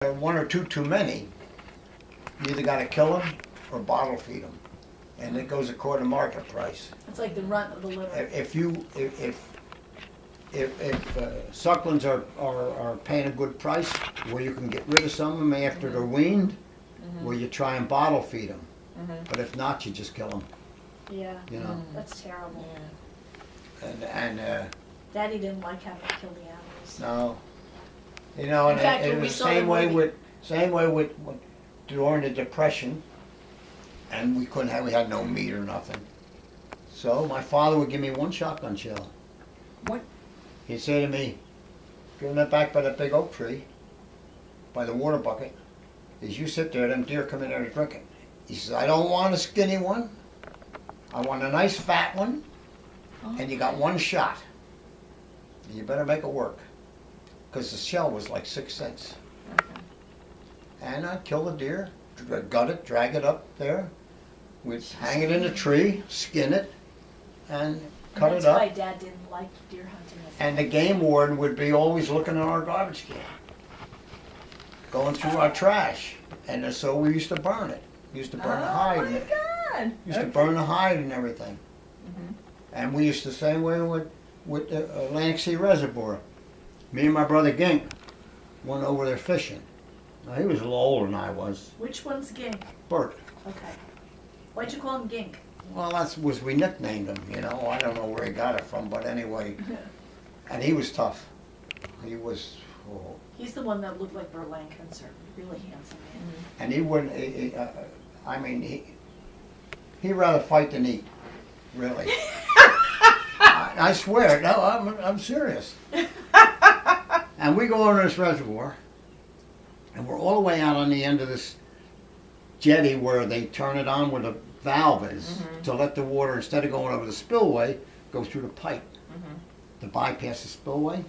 one or two too many, you either got to kill them or bottle feed them, and it goes according to market price. It's like the runt of the litter. If sucklings are paying a good price, where you can get rid of some of them after they're weaned, where you try and bottle feed them. But if not, you just kill them. Yeah. You know. That's terrible. And Daddy didn't like having to kill the animals. no, you know, In fact, and when it we was saw same the way movie- with during the Depression, and we had no meat or nothing. So my father would give me one shotgun shell. What? He'd say to me, "Going that back by that big oak tree, by the water bucket, as you sit there, them deer come in there to drink it." He says, "I don't want a skinny one. I want a nice fat one, and you got one shot. You better make it work." Because the shell was like 6 cents. Okay. And I'd kill the deer, gut it, drag it up there. We'd hang it in a tree, skin it, and cut it That's why up. Dad didn't like deer hunting. And the game warden would be always looking at our garbage can, going through our trash. And so we used to burn it. We used to burn the hide. Oh my God! Used to burn the hide and everything. And we used the same way with the Atlantic Sea Reservoir. Me and my brother Gink went over there fishing. Now, he was a little older than I was. Which one's Gink? Bert. Okay. Why'd you call him Gink? Well, we nicknamed him, you know. I don't know where he got it from, but anyway. And he was tough. He was, oh. He's the one that looked like Burt Lancaster. Really handsome man. And he wouldn't, he'd rather fight than eat, really. I swear, no, I'm serious. And we go over this reservoir, and we're all the way out on the end of this jetty where they turn it on where the valve is to let the water, instead of going over the spillway, go through the pipe to bypass the spillway.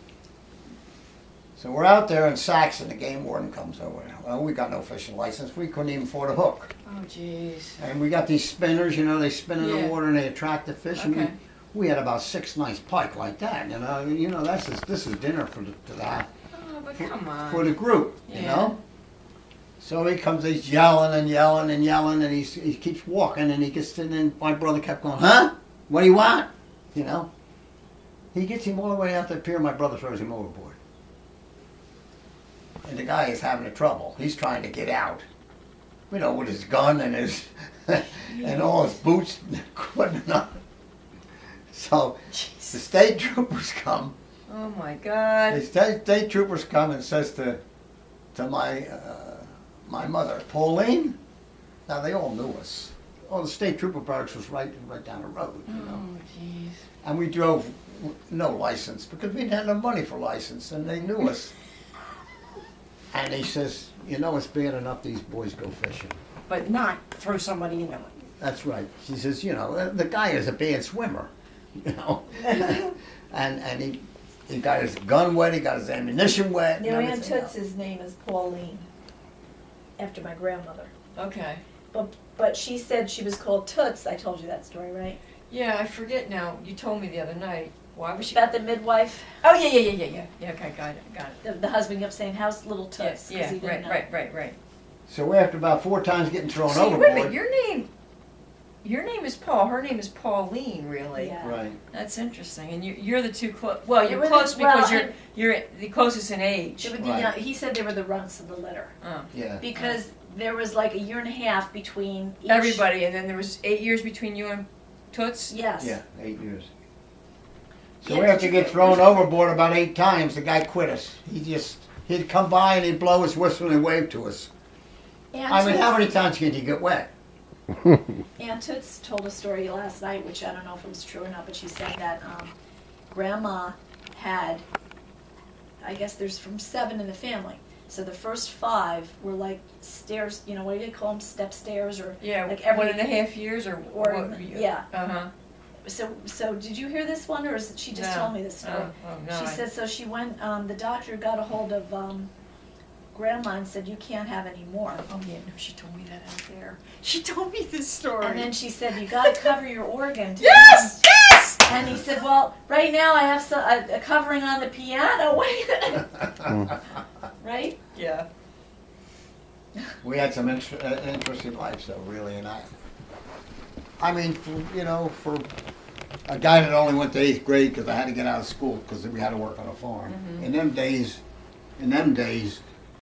So we're out there in Saxon, the game warden comes over. Well, we got no fishing license. We couldn't even afford a hook. Oh jeez. And we got these spinners, you know, they spin in the water and they attract the fish. Okay. And we had about 6 nice pike like that, you know. This is dinner for the Oh, but come on. for the group, you Yeah. know. So he comes, he's yelling and yelling and yelling, and he keeps walking, and he gets in, and my brother kept going, "Huh? What do you want?" You know. He gets him all the way out the pier. My brother throws him overboard, and the guy is having trouble. He's trying to get out, you know, with his gun and his and all his boots and equipment on. So the state troopers come. Oh my God. The state troopers come and says to my mother, "Pauline." Now they all knew us. Oh, the state trooper barracks was right down the road, you know. Oh jeez. And we drove no license because we didn't have no money for license, and they knew us. And he says, "You know, it's bad enough these boys go fishing." But not throw somebody in there. That's right. She says, "You know, the guy is a bad swimmer, you know." and he got his gun wet, he got his ammunition wet. and Now, Aunt everything else. Toots' name is Pauline, after my grandmother. Okay. But she said she was called Toots. I told you that story, right? Yeah, I forget now. You told me the other night. Why was she? About the midwife, Oh yeah. Yeah. Okay, got it. the husband kept saying, "How's little Toots?" 'cause Yeah. he didn't know. Right. So after about 4 times getting thrown See, overboard. wait a minute. Your name is Paul. Her name is Pauline. Really? Yeah. Right. That's interesting. And you're the two close. Well, you're We're the- close because well, you're the closest in age. They were Right. he said they were the runts of the litter Oh. Yeah. because there was like a year and a half between each. Everybody, and then there was 8 years between you and Toots. Yes. Yeah, 8 years. So Yeah, we have did to you get thrown overboard about 8 times. The guy quit us. He'd come by and he'd blow his whistle and wave to us. Aunt I mean, how Toots- many times can you get wet? Aunt Toots told a story last night, which I don't know if it was true or not, but she said that Grandma had, I guess there's from 7 in the family. So the first 5 were like stairs, you know, what do they call them, step stairs or Yeah, like every 1.5 years or what? yeah. Uh-huh. So did you hear this one, or is it, she just No. told me this story? No. She said, so she went, the doctor got a hold of Grandma and said, "You can't have any more." Oh yeah, no, she told me that out there. She told me this story. And then she said, "You got to cover your organ." Yes! And he said, "Well, right now I have a covering on the piano." Wait. Right? Yeah. we had some interesting lives though, really, and I mean, for a guy that only went to 8th grade because I had to get out of school because we had to work on a farm. Mhm. In them days,